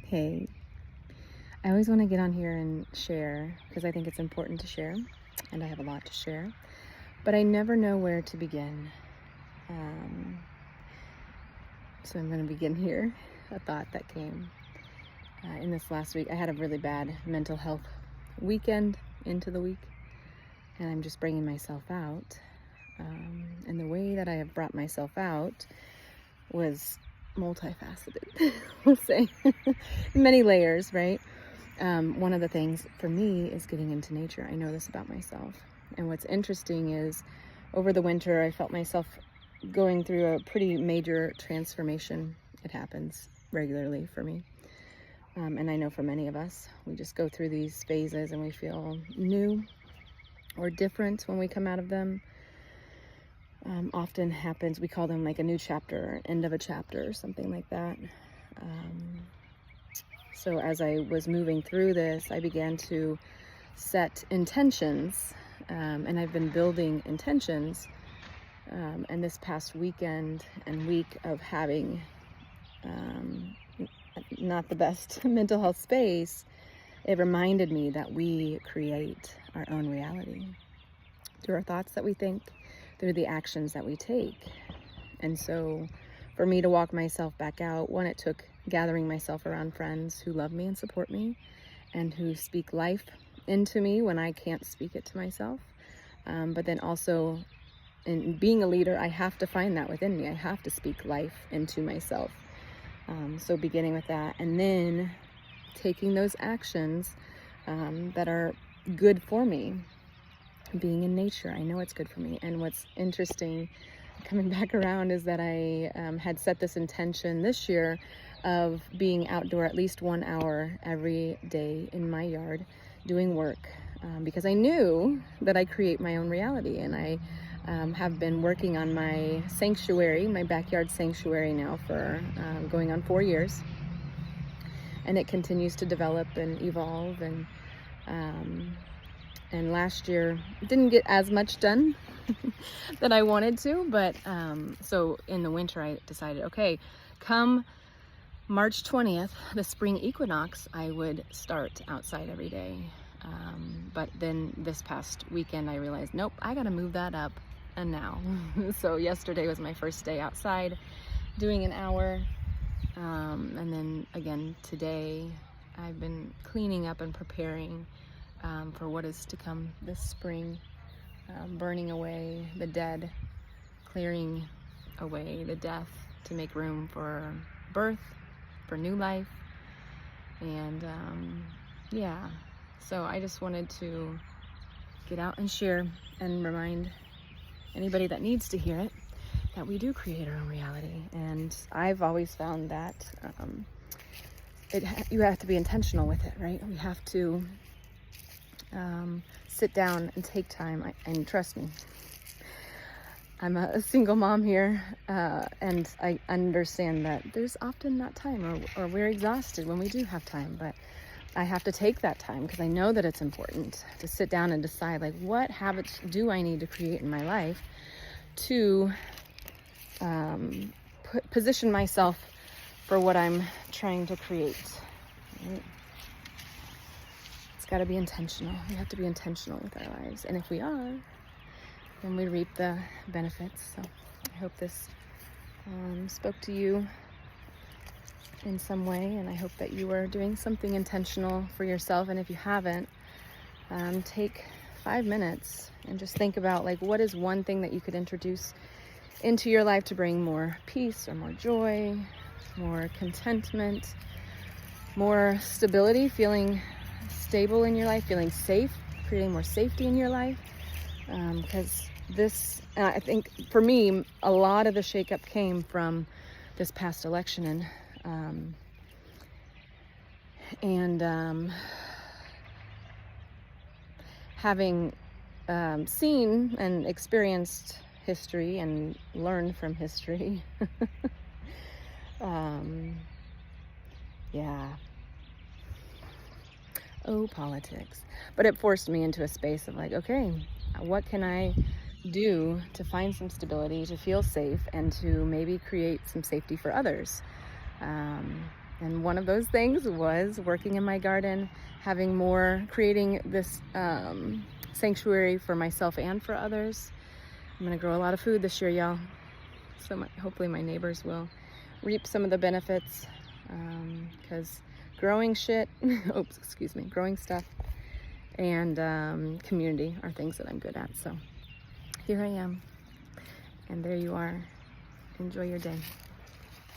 Hey, I always want to get on here and share because I think it's important to share, and I have a lot to share, but I never know where to begin. Um, so I'm going to begin here. A thought that came in this last week. I had a really bad mental health weekend into the week, and I'm just bringing myself out. And the way that I have brought myself out was multifaceted, we'll say. Many layers, right? One of the things for me is getting into nature. I know this about myself. And what's interesting is over the winter, I felt myself going through a pretty major transformation. It happens regularly for me. And I know for many of us, we just go through these phases and we feel new or different when we come out of them. Often happens, we call them like a new chapter, end of a chapter, or something like that. So as I was moving through this, I began to set intentions, and I've been building intentions. And this past weekend and week of having not the best mental health space, it reminded me that we create our own reality through our thoughts that we think, through the actions that we take. And so for me to walk myself back out, one, it took gathering myself around friends who love me and support me and who speak life into me when I can't speak it to myself. But then also in being a leader, I have to find that within me. I have to speak life into myself. So beginning with that, and then taking those actions that are good for me. Being in nature, I know it's good for me. And what's interesting, coming back around, is that I had set this intention this year of being outdoor at least 1 hour every day in my yard doing work, because I knew that I create my own reality. And I have been working on my sanctuary, my backyard sanctuary now for going on 4 years. And it continues to develop and evolve. And last year didn't get as much done that I wanted to, but so in the winter I decided, okay, come March 20th, the spring equinox, I would start outside every day. But then this past weekend I realized, nope, I gotta move that up and now. So yesterday was my first day outside doing an hour. And then again today I've been cleaning up and preparing for what is to come this spring, burning away the dead, clearing away the death to make room for birth, for new life. And so I just wanted to get out and share and remind anybody that needs to hear it that we do create our own reality. And I've always found that you have to be intentional with it, right? We have to sit down and take time. And trust me, I'm a single mom here, and I understand that there's often not time, or we're exhausted when we do have time, but I have to take that time because I know that it's important to sit down and decide, like, what habits do I need to create in my life to position myself for what I'm trying to create, right? Got to be intentional. We have to be intentional with our lives, and if we are, then we reap the benefits. So I hope this spoke to you in some way, and I hope that you are doing something intentional for yourself. And if you haven't, take 5 minutes and just think about, like, what is one thing that you could introduce into your life to bring more peace or more joy, more contentment, more stability, feeling stable in your life, feeling safe, creating more safety in your life. Because this, I think for me, a lot of the shakeup came from this past election, and having seen and experienced history and learned from history. Oh, politics. But it forced me into a space of, like, okay, what can I do to find some stability, to feel safe, and to maybe create some safety for others? And one of those things was working in my garden, creating this sanctuary for myself and for others. I'm gonna grow a lot of food this year, y'all. So hopefully my neighbors will reap some of the benefits, because growing growing stuff and community are things that I'm good at. So here I am, and there you are. Enjoy your day.